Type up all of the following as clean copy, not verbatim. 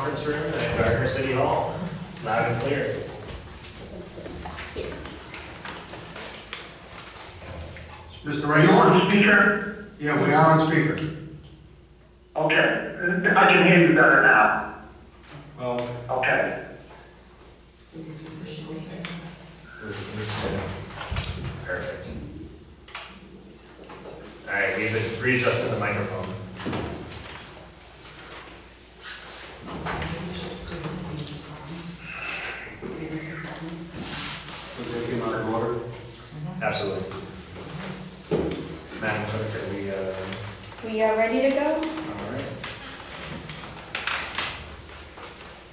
conference room at Gardner City Hall. Loud and clear. Mr. Rice? You on speaker? Yeah, we are on speaker. Okay, I can hear you better now. Well, Okay. Perfect. All right, we've readjusted the microphone. we're taking out of order. Absolutely. Madam Clerk, are we, We are ready to go? all right?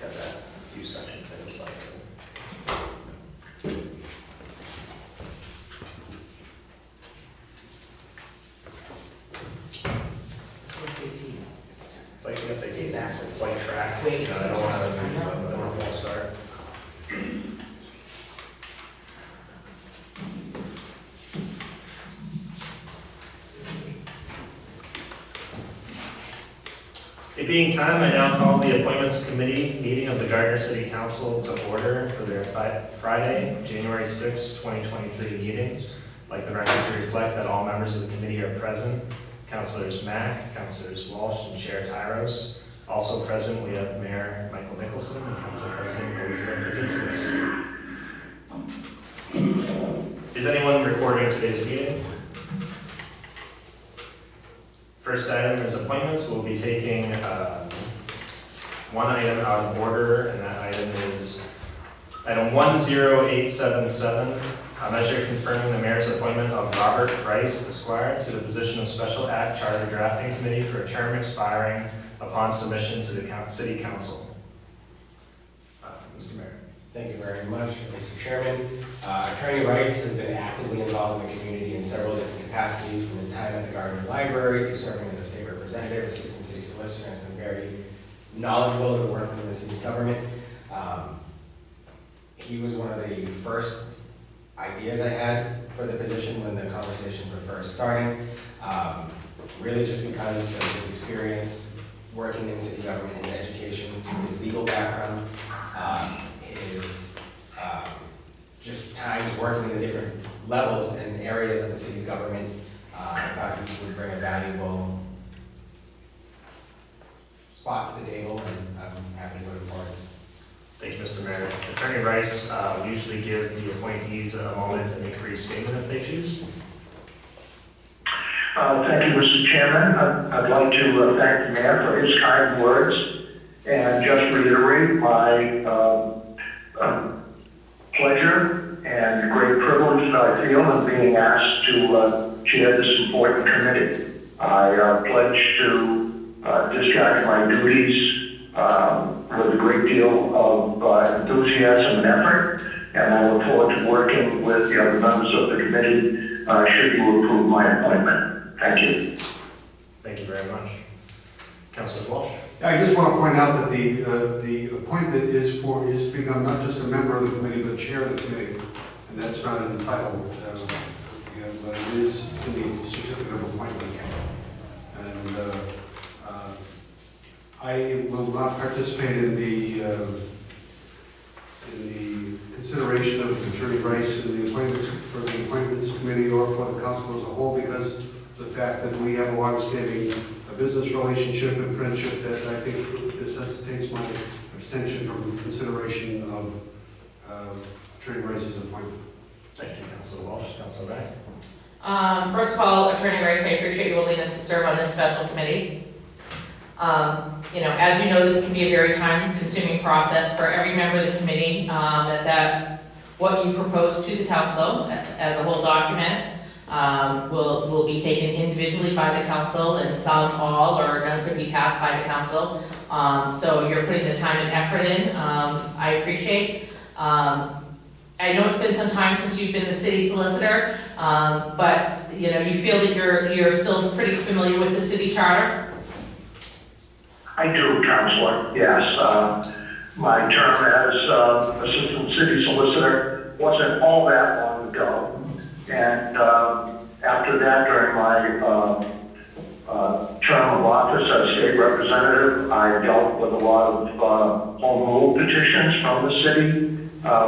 Got that. A few sections in the slide. It's like the SATs, it's like track. You know, I don't want to false start. It being time, I now call the Appointments Committee meeting of the Gardner City Council to order for their Friday, January 6, 2023 meeting. I'd like the record to reflect that all members of the committee are present. Councilors Mack, Councilors Walsh, and Chair Tyros. Also present, we have Mayor Michael Nicholson and Council President Elizabeth Kaczynskis. Is anyone recording today's meeting? First item is appointments. We'll be taking one item out of order, and that item is item 10877. A measure confirming the mayor's appointment of Robert Rice, Esquire, to the position of Special Act Charter Drafting Committee for a term expiring upon submission to the City Council. Mr. Mayor. Thank you very much, Mr. Chairman. Attorney Rice has been actively involved in the community in several different capacities, from his time at the Gardner Library to serving as a state representative, assistant city solicitor, and has been very knowledgeable of the work within the city government. He was one of the first ideas I had for the position when the conversations were first starting. Really just because of his experience working in city government, his education, his legal background, his just times working in the different levels and areas of the city's government. I thought he would bring a valuable spot to the table, and I'm happy to vote for it. Thank you, Mr. Mayor. Attorney Rice will usually give the appointees a moment to make a brief statement if they choose. Thank you, Mr. Chairman. I'd like to thank the mayor for his kind words and just reiterate my pleasure and great privilege that I feel in being asked to chair this important committee. I pledge to discharge my duties with a great deal of enthusiasm and effort, and I look forward to working with the other members of the committee should you approve my appointment. Thank you. Thank you very much. Councilor Walsh. I just want to point out that the appointment is to become not just a member of the committee, but chair of the committee, and that's not in the title, but it is in the certificate of appointment. And I will not participate in the consideration of Attorney Rice in the appointments for the appointments committee or for the council as a whole, because the fact that we have a long-standing business relationship and friendship that I think necessitates my abstention from consideration of Attorney Rice's appointment. Thank you, Councilor Walsh. Councilor Mack. First of all, Attorney Rice, I appreciate your willingness to serve on this special committee. You know, as you know, this can be a very time-consuming process for every member of the committee. What you propose to the council as a whole document will be taken individually by the council, and some, all, or none could be passed by the council. So you're putting the time and effort in. I appreciate. I know it's been some time since you've been the city solicitor, but you know, you feel that you're still pretty familiar with the city charter. I do, Councilor, yes. My term as Assistant City Solicitor wasn't all that long ago. And after that, during my term of office as state representative, I dealt with a lot of home rule petitions from the city,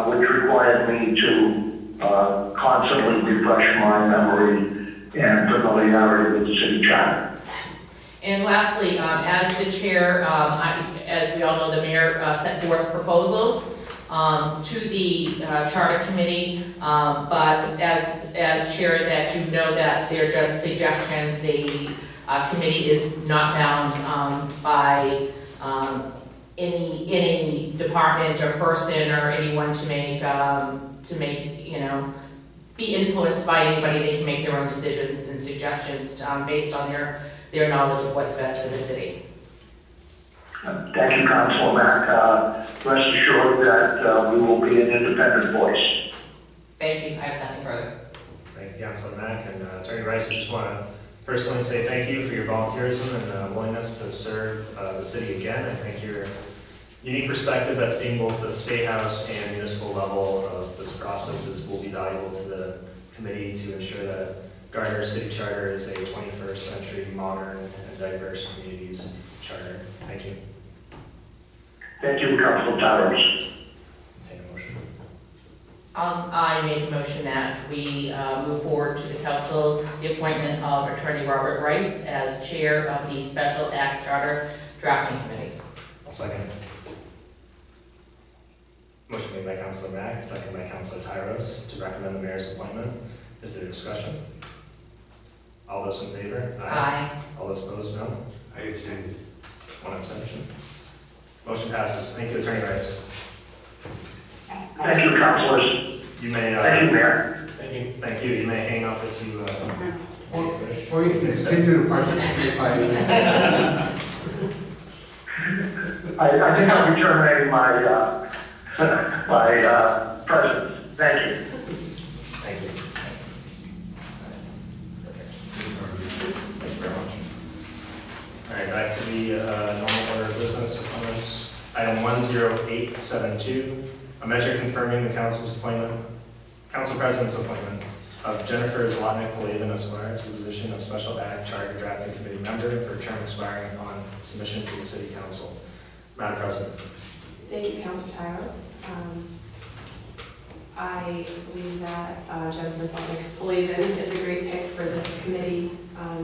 which required me to constantly refresh my memory and familiarity with the city charter. And lastly, as the chair, as we all know, the mayor set forth proposals to the charter committee, but as chair, that you know that they're just suggestions. The committee is not bound by any department or person or anyone to make be influenced by anybody. They can make their own decisions and suggestions based on their knowledge of what's best for the city. Thank you, Councilor Mack. Rest assured that we will be an independent voice. Thank you. I have nothing further. Thank you, Councilor Mack. And Attorney Rice, I just want to personally say thank you for your volunteerism and willingness to serve the city again. I think your unique perspective at seeing both the State House and municipal level of this process will be valuable to the committee to ensure that Gardner City Charter is a 21st century modern and diverse communities charter. Thank you. Thank you, Councilor Towers. Take a motion. I make a motion that we move forward to the council the appointment of Attorney Robert Rice as chair of the Special Act Charter Drafting Committee. I'll second. Motion made by Councilor Mack, second by Councilor Tyros to recommend the mayor's appointment. Is there discussion? All those in favor? Aye. All those opposed, no? I abstain. One abstention. Motion passes. Thank you, Attorney Rice. Thank you, councilors. You may. Thank you, Mayor. Thank you. Thank you. You may hang up if you wish. Or you can continue to participate by... I think I'll be terminating my my presence. Thank you. Thank you. Thank you very much. All right, back to the normal order of business appointments. Item 10872, a measure confirming the council president's appointment of Jennifer Zlotnick-Lavin Esquire to the position of Special Act Charter Drafting Committee member for a term expiring upon submission to the City Council. Madam President. Thank you, Councilor Tyros. I believe that Jennifer Zlotnick-Lavin is a great pick for this committee.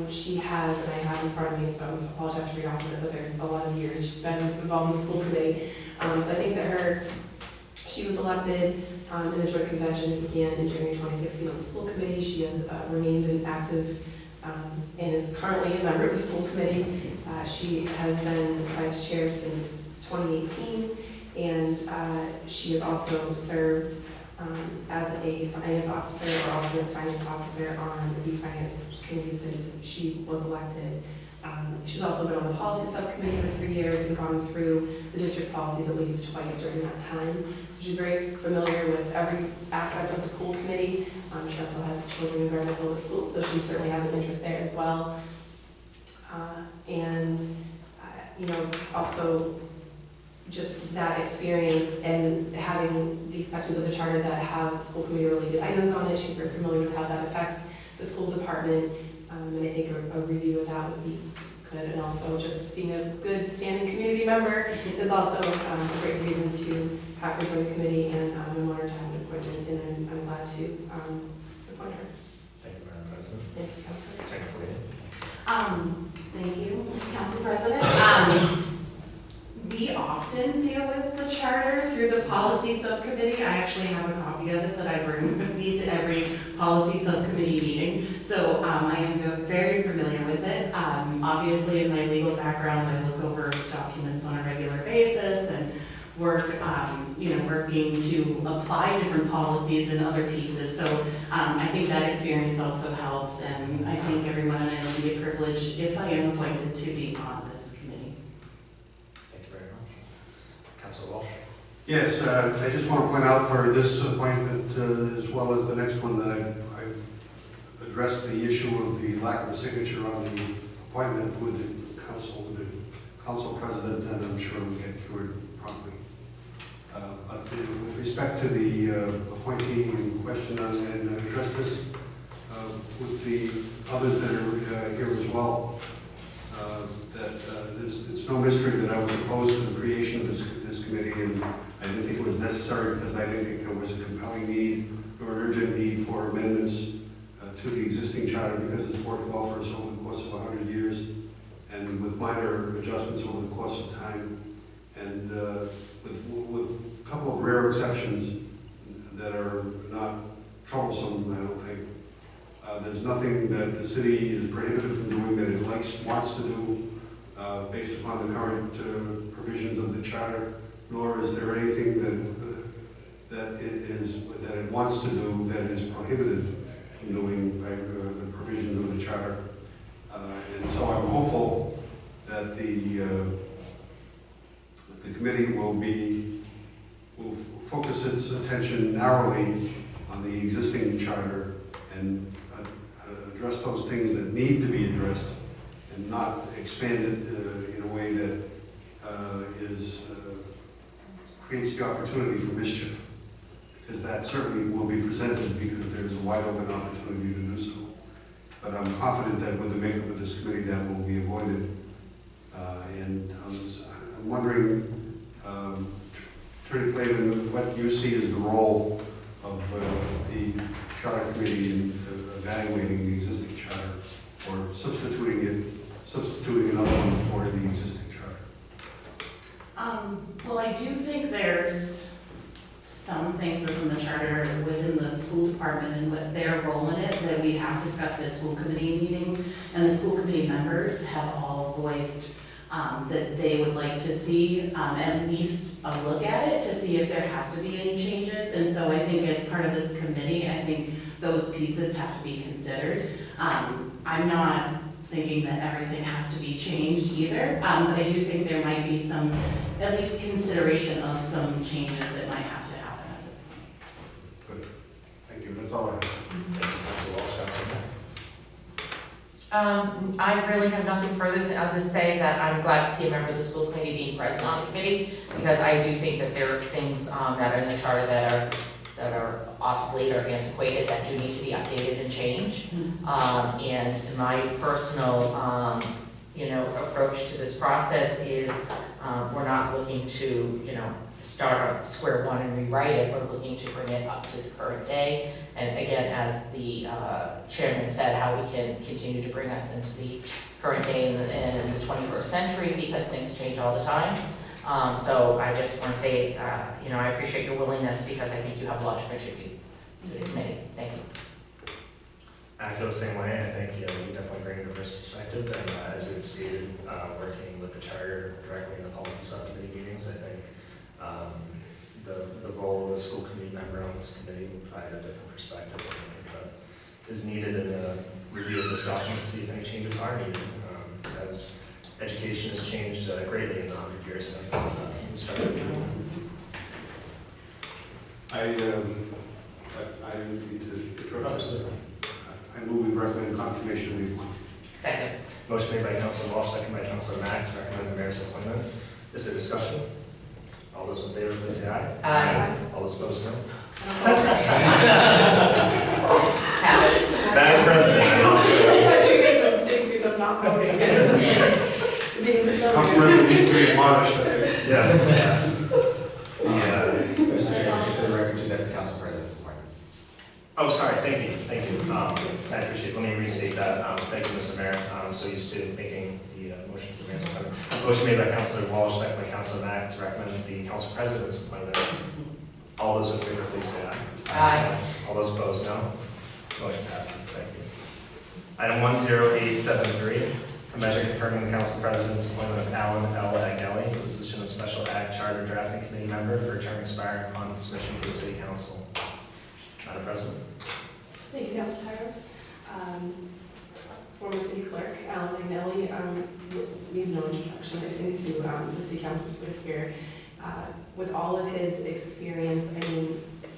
She has, and I have in front of me, so I apologize for your document, but there's a lot of years she's been involved in the school committee. So I think that she was elected in the joint convention that began in January 2016 on the school committee. She has remained an active and is currently a member of the school committee. She has been vice chair since 2018, and she has also served as a finance officer or alternate finance officer on the finance committee since she was elected. She's also been on the policy subcommittee for 3 years and gone through the district policies at least twice during that time. So she's very familiar with every aspect of the school committee. She also has children in Gardner Public Schools, so she certainly has an interest there as well. Also just that experience and having these sections of the charter that have school committee related items on it. She's very familiar with how that affects the school department, and I think a review of that would be good. And also just being a good standing community member is also a great reason to have her join the committee, and I'm honored to have an appointment, and I'm glad to appoint her. Thank you, Madam President. Thank you, Councilor. Thank you, Council President. We often deal with the charter through the policy subcommittee. I actually have a copy of it that I bring with me to every policy subcommittee meeting. So I am very familiar with it. Obviously, in my legal background, I look over documents on a regular basis and work, working to apply different policies and other pieces. So I think that experience also helps, and I think everyone and I will be a privilege if I am appointed to be on this committee. Thank you very much. Councilor Walsh. Yes, I just want to point out for this appointment, as well as the next one, that I've addressed the issue of the lack of a signature on the appointment with the council president, and I'm sure it will get cured promptly. But with respect to the appointee in question, and address this with the others that are here as well, it's no mystery that I was opposed to the creation of this committee, and I didn't think it was necessary because I didn't think there was a compelling need or an urgent need for amendments to the existing charter because it's worked well for us over the course of 100 years and with minor adjustments over the course of time, and with a couple of rare exceptions that are not troublesome, I don't think. There's nothing that the city is prohibited from doing that it wants to do based upon the current provisions of the charter, nor is there anything that it wants to do that is prohibited from doing by the provisions of the charter. And so I'm hopeful that the committee will focus its attention narrowly on the existing charter and address those things that need to be addressed and not expand it in a way that creates the opportunity for mischief, because that certainly will be presented because there's a wide open opportunity to do so. But I'm confident that with the makeup of this committee that will be avoided. And I'm wondering, Attorney Clavin, what you see as the role of the charter committee in evaluating the existing charter or substituting another one for the existing charter? Well, I do think there's some things within the charter, within the school department and what their role in it that we have discussed at school committee meetings, and the school committee members have all voiced that they would like to see at least a look at it to see if there has to be any changes. And so I think as part of this committee, I think those pieces have to be considered. I'm not thinking that everything has to be changed either, but I do think there might be some, at least consideration of some changes that might have to happen at this point. Good. Thank you. That's all I have. Councilor Walsh, Councilor Mack. I really have nothing further to say that I'm glad to see a member of the school committee being present on the committee, because I do think that there's things that are in the charter that are obsolete or antiquated that do need to be updated and changed. And my personal, approach to this process is we're not looking to, start at square one and rewrite it. We're looking to bring it up to the current day. And again, as the chairman said, how we can continue to bring us into the current day in the 21st century, because things change all the time. So I just want to say, I appreciate your willingness, because I think you have a lot to contribute to the committee. Thank you. I feel the same way. I think you definitely bring a diverse perspective, and as we had stated, working with the charter directly in the policy subcommittee meetings, I think the role of the school committee member on this committee will provide a different perspective. I think that is needed in the review of this document to see if any changes are needed, as education has changed greatly in the 100 years since it started. I need to interrupt. Absolutely. I move we recommend confirmation of the appointment. Second. Motion made by Councilor Walsh, second by Councilor Mack to recommend the mayor's appointment. Is there discussion? All those in favor, please say aye. Aye. All those opposed, no. Have it. Madam President, I also. I've had 2 days of sitting through some not voting. Councilor needs to be admonished, I think. Yes. Mr. Chairman, just for the record, that's the council president's appointment. Oh, sorry, thank you. I appreciate it. Let me restate that. Thank you, Mr. Mayor. I'm so used to making the motion for the mayor's appointment. Motion made by Councilor Walsh, second by Councilor Mack to recommend the council president's appointment. All those in favor, please say aye. Aye. All those opposed, no. Motion passes. Thank you. Item 10873, a measure confirming the council president's appointment of Alan L. Agnelli to the position of Special Ag Charter Drafting Committee member for a term expiring upon submission to the City Council. Madam President. Thank you, Councilor Tyros. Former City Clerk Alan Agnelli needs no introduction, I think, to the City Council's with here. With all of his experience,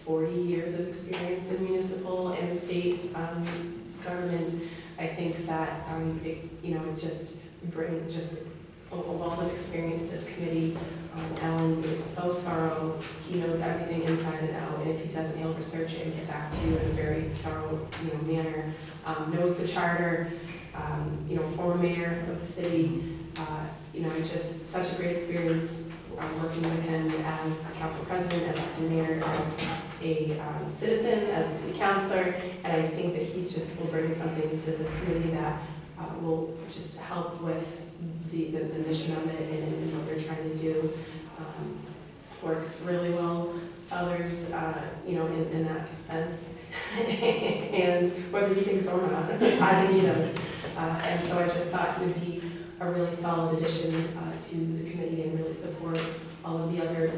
40 years of experience in municipal and state government, I think that it just brings a wealth of experience to this committee. Alan is so thorough. He knows everything inside and out, and if he doesn't, he'll research it and get back to you in a very thorough manner. Knows the charter, former mayor of the city. Just such a great experience working with him as council president, as acting mayor, as a citizen, as a city councilor, and I think that he just will bring something to this committee that will just help with the mission of it and what they're trying to do. Works really well. Others, in that sense. And whether he thinks so or not, I think he does. And so I just thought he would be a really solid addition to the committee and really support all of the other,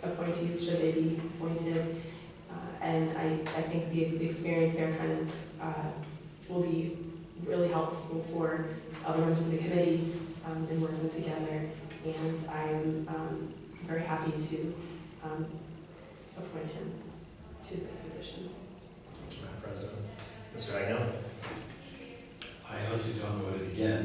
appointees should they be appointed. And I think the experience there kind of will be really helpful for other members of the committee in working together. And I'm very happy to appoint him to this position. Thank you, Madam President. Mr. Agnelli? I honestly don't know what to begin.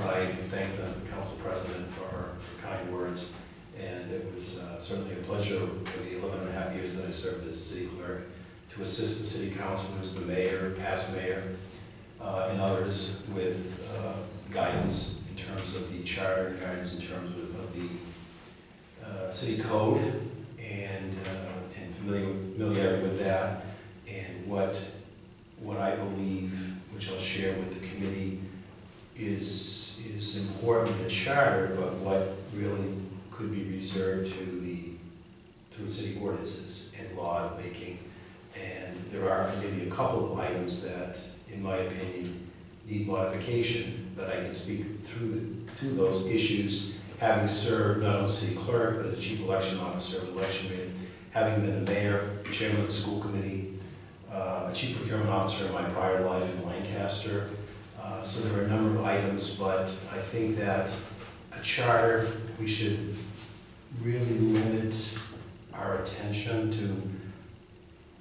I thank the council president for her kind words, and it was certainly a pleasure for the 11.5 years that I served as city clerk to assist the city councilors, the mayor, past mayor, and others with guidance in terms of the charter, guidance in terms of the city code, and familiarity with that, and what I believe, which I'll share with the committee, is important in a charter, but what really could be reserved through city ordinances and law making. And there are maybe a couple of items that, in my opinion, need modification, but I can speak to those issues, having served not only as city clerk, but as chief election officer of the election committee, having been a mayor, chairman of the school committee, a chief procurement officer in my prior life in Lancaster. So there are a number of items, but I think that a charter, we should really limit our attention to,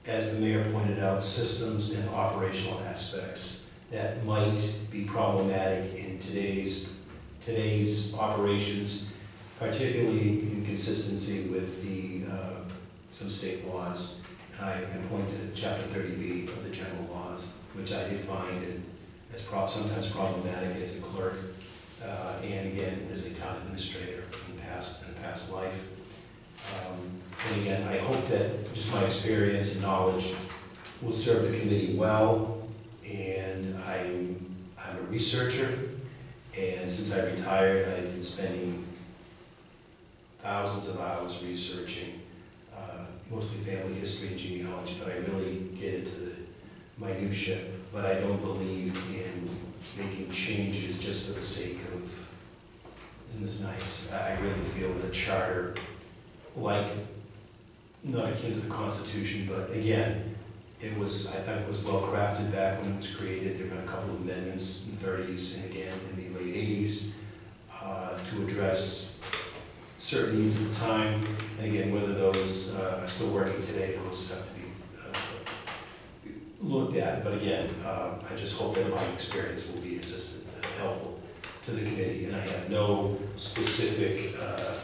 as the mayor pointed out, systems and operational aspects that might be problematic in today's operations, particularly in consistency with some state laws. And I can point to Chapter 30B of the general laws, which I did find as sometimes problematic as a clerk, and again, as a town administrator in past life. And again, I hope that just my experience and knowledge will serve the committee well. And I'm a researcher, and since I retired, I've been spending thousands of hours researching, mostly family history and genealogy, but I really get into the minutiae. But I don't believe in making changes just for the sake of, isn't this nice? I really feel that a charter, like, not akin to the Constitution, but again, I thought it was well crafted back when it was created. There have been a couple of amendments in the 30s and again in the late 80s to address certain needs at the time. And again, whether those are still working today, those have to be looked at. But again, I just hope that my experience will be assistant and helpful to the committee. And I have no specific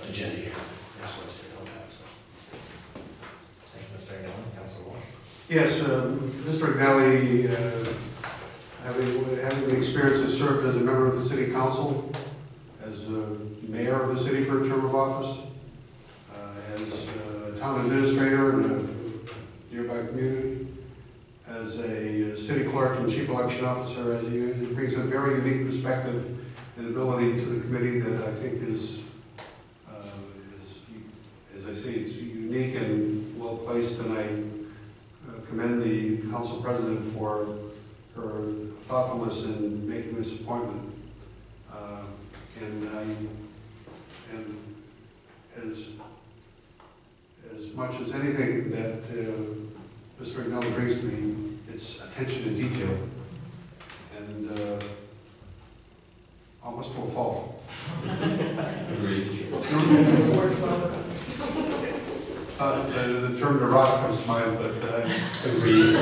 agenda here. I just want you to know that. So. Thank you, Mr. Agnelli. Councilor Walsh? Yes, Mr. Agnelli, having the experience to served as a member of the city council, as mayor of the city for a term of office, as a town administrator in a nearby community, as a city clerk and chief election officer, as he brings a very unique perspective and ability to the committee that I think is as I say, it's unique and well placed, and I commend the council president for her thoughtfulness in making this appointment. And as much as anything that Mr. Agnelli brings to it's attention to detail, and almost to a fault. Agreed. The term neurotic comes to mind, but Agreed.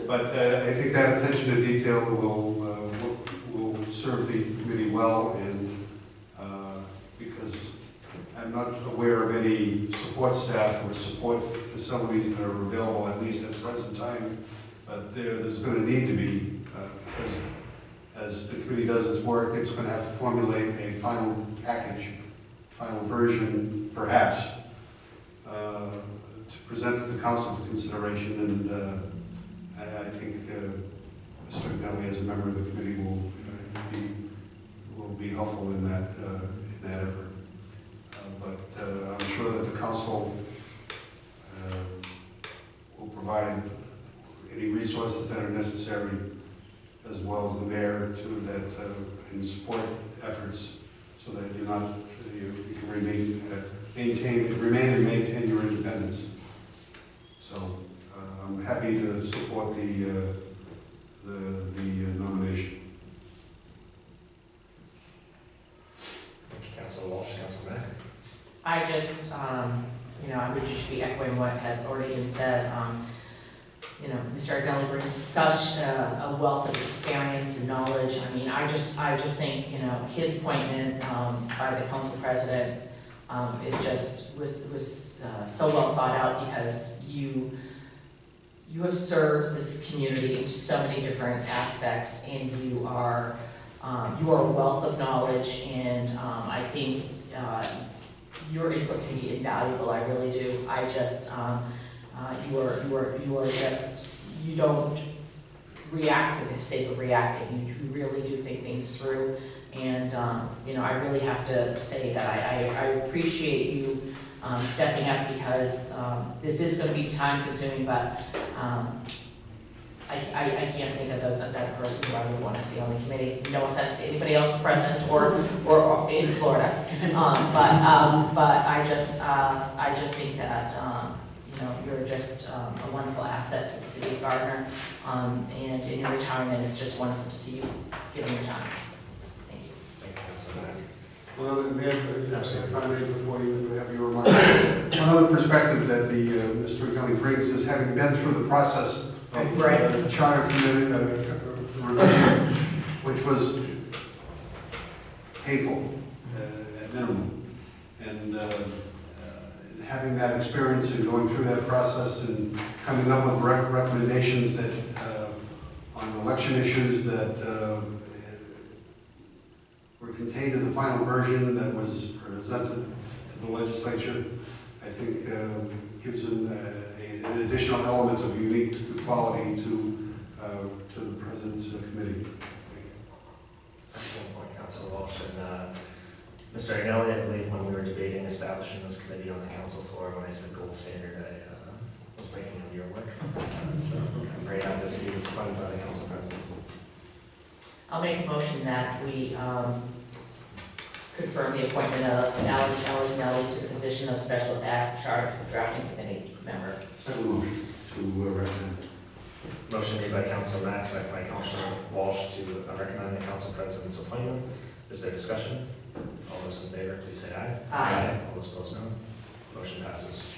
But I think that attention to detail will serve the committee well, and because I'm not aware of any support staff or support facilities that are available, at least at the present time, but there's going to need to be, because as the committee does its work, it's going to have to formulate a final package, final version, perhaps, to present to the council for consideration, and I think Mr. Agnelli, as a member of the committee, will be helpful in that effort. But I'm sure that the council will provide any resources that are necessary, as well as the mayor, to that and support efforts, so that you can remain and maintain your independence. So I'm happy to support the nomination. Thank you, Councilor Walsh. Councilor Mack. I just, I would just be echoing what has already been said. Mr. Agnelli brings such a wealth of experience and knowledge. I mean, I just think, his appointment by the council president was so well thought out, because you have served this community in so many different aspects, and you are a wealth of knowledge, and I think your input can be invaluable. I really do. I just you don't react for the sake of reacting. You really do think things through, and I really have to say that I appreciate you stepping up, because this is going to be time consuming, but I can't think of a better person who I would want to see on the committee. No offense to anybody else present or in Florida, but I just think that you're just a wonderful asset to the city of Gardner, and in your retirement, it's just wonderful to see you giving your time. Thank you. Thank you, Councilor Mack. One other, if I may, before you have your remarks, one other perspective that Mr. Agnelli brings is, having been through the process of charter committee revision, which was painful at minimum, and having that experience and going through that process and coming up with recommendations that on election issues that were contained in the final version that was presented to the legislature, I think gives them an additional element of unique quality to the present committee. Excellent point, Councilor Walsh. And Mr. Agnelli, I believe when we were debating establishing this committee on the council floor, when I said gold standard, I was thinking of your work. So I'm very happy to see you disappointed by the council president. I'll make a motion that we confirm the appointment of Alex Agnelli to the position of Special Act Charter Drafting Committee member. Second motion to recommend. Motion made by Councilor Mack, second by Councilor Walsh to recommend the council president's appointment. Is there discussion? All those in favor, please say aye. Aye. All those opposed, no. Motion passes.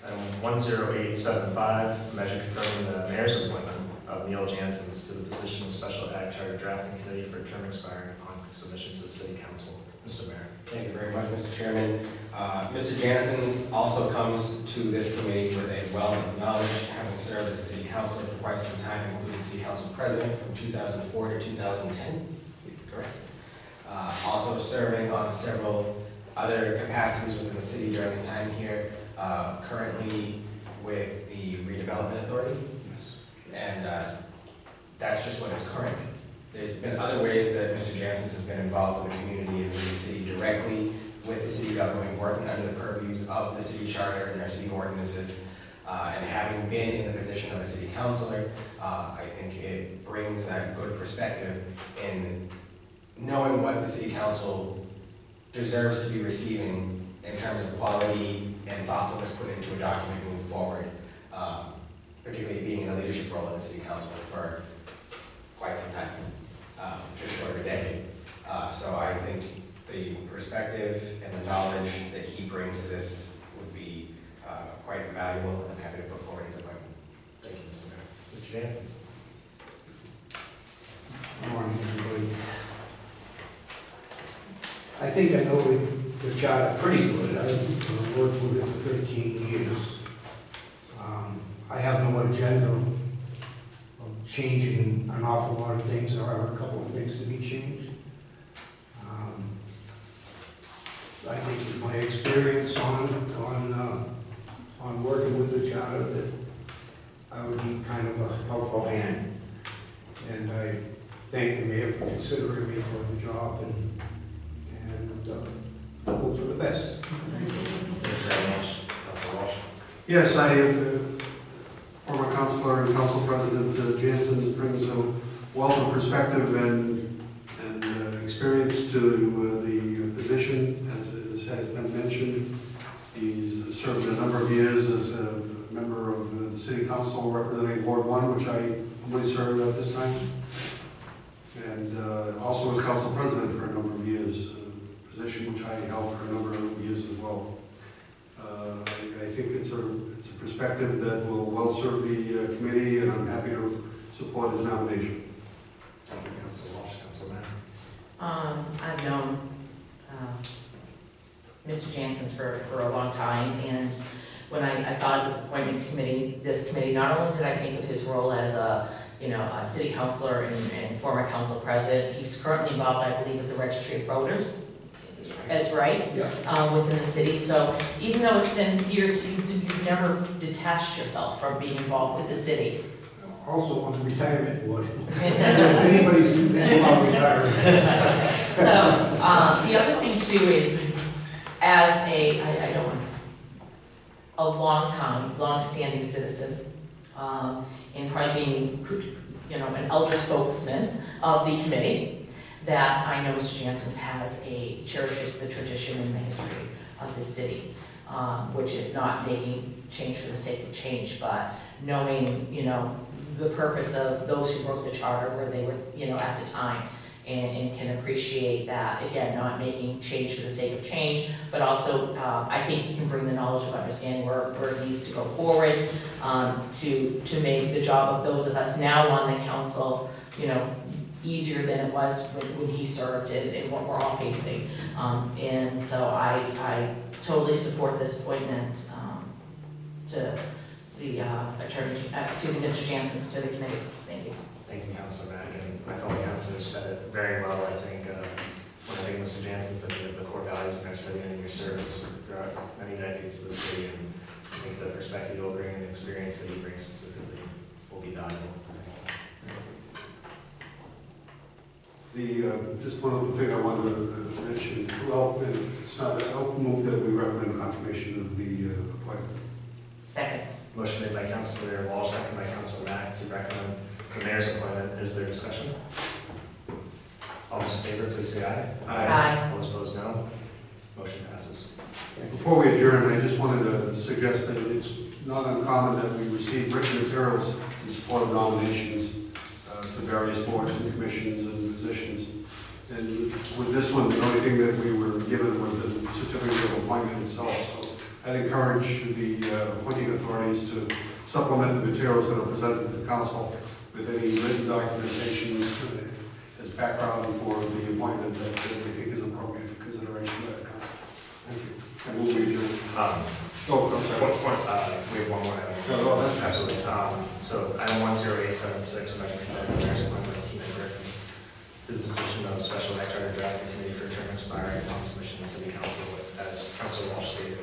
Item 10875, measure confirming the mayor's appointment of Neil Janssens to the position of Special Ag Charter Drafting Committee for a term expiring upon submission to the City Council. Mr. Mayor. Thank you very much, Mr. Chairman. Mr. Janssens also comes to this committee with a wealth of knowledge, having served as a city councilor for quite some time, including city council president from 2004 to 2010, correct? Also serving on several other capacities within the city during his time here, currently with the Redevelopment Authority. And that's just what it's currently. There's been other ways that Mr. Janssens has been involved in the community and with the city directly, with the city government, working under the purviews of the city charter and our city ordinances. And having been in the position of a city councilor, I think it brings that good perspective in knowing what the city council deserves to be receiving in terms of quality and thoughtfulness put into a document moving forward, particularly being in a leadership role in the city council for quite some time, just short of a decade. So I think the perspective and the knowledge that he brings to this would be quite valuable, and I'm happy to put forward his appointment. Thank you, Mr. Mayor. Mr. Janssens. Good morning, everybody. I think I know the charter pretty good. I've worked with it for 13 years. I have no agenda of changing an awful lot of things. There are a couple of things to be changed. I think with my experience on working with the charter, that I would be kind of a helpful hand. And I thank the mayor for considering me for the job and hope for the best. Thank you very much, Councilor Walsh. Yes, former councilor and council president Jansen brings a wealth of perspective and experience to the position, as has been mentioned. He's served a number of years as a member of the city council representing Ward 1, which I humbly served at this time, and also as council president for a number of years, a position which I held for a number of years as well. I think it's a perspective that will well serve the committee, and I'm happy to support his nomination. Thank you, Councilor Walsh. Councilor Mack. I've known Mr. Jansen's for a long time, and when I thought of this appointment to this committee, not only did I think of his role as a city councilor and former council president, he's currently involved, I believe, with the registry of voters. That's right, Yeah. Within the city. So even though it's been years, you've never detached yourself from being involved with the city. Also on the retirement board. If anybody's thinking about retiring. So the other thing too is, as a long-standing citizen, and probably being, an elder spokesman of the committee, that I know Mr. Jansen cherishes the tradition and the history of the city, which is not making change for the sake of change, but knowing, the purpose of those who wrote the charter, where they were, at the time, and can appreciate that, again, not making change for the sake of change, but also, I think he can bring the knowledge of understanding where it needs to go forward, to make the job of those of us now on the council, easier than it was when he served and what we're all facing. And so I totally support this appointment to the Mr. Jansen's to the committee. Thank you. Thank you, Councilor Mack, and my fellow councilors said it very well. I think when I think of Mr. Jansen's, I think of the core values in our city and your service throughout many decades to the city, and I think the perspective you'll bring and the experience that you bring specifically will be valuable. Just one other thing I wanted to mention. Well, it's not. I'll move that we recommend confirmation of the appointment. Second. Motion made by Councilor Walsh, second by Councilor Mack to recommend the mayor's appointment. Is there discussion? All those in favor, please say aye. Aye. All those opposed, no. Motion passes. Before we adjourn, I just wanted to suggest that it's not uncommon that we receive written materials in support of nominations to various boards and commissions and positions. And with this one, the only thing that we were given was the certificate of appointment itself. So I'd encourage the appointing authorities to supplement the materials that are presented to the council with any written documentation as background for the appointment that we think is appropriate for consideration by the council. Thank you. And we'll be adjourned. I'm sorry. We have one more item. No, that's Absolutely. So item 10876, I'm going to confirm the mayor's appointment of Tina Griffin to the position of Special Act Charter Drafting Committee for a term expiring upon submission to the City Council. As Councilor Walsh stated,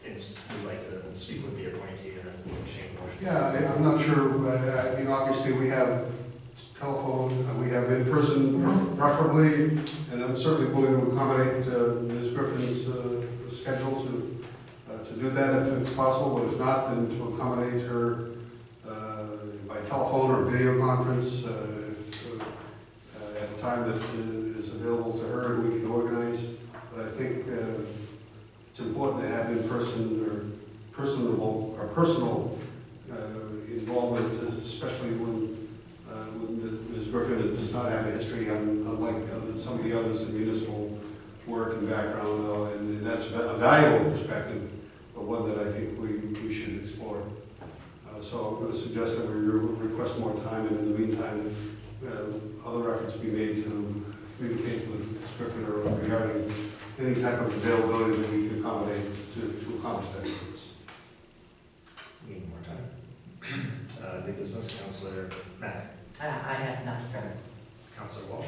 we'd like to speak with the appointee and change motion. Yeah, I'm not sure. I mean, obviously, we have telephone, we have in-person preferably, and I'm certainly willing to accommodate Ms. Griffin's schedule to do that if it's possible, but if not, then to accommodate her by telephone or video conference at a time that is available to her and we can organize. But I think it's important to have in-person or personal involvement, especially when Ms. Griffin does not have a history, unlike some of the others in municipal work and background, and that's a valuable perspective, but one that I think we should explore. So I'm going to suggest that we request more time, and in the meantime, other efforts be made to communicate with Ms. Griffin regarding any type of availability that we can accommodate to accomplish that purpose. Need more time. New business, Councilor Mack. I have nothing further. Councilor Walsh.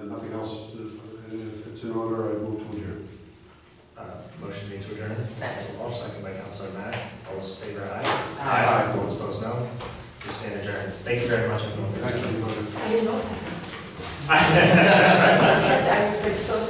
Nothing else, and if it's in order, I move to adjourn. Motion made to adjourn. Second. Councilor Walsh, second by Councilor Mack. All those in favor, aye. Aye. All those opposed, no. We stand adjourned. Thank you very much, everyone. Thank you. I didn't vote that. I was like, so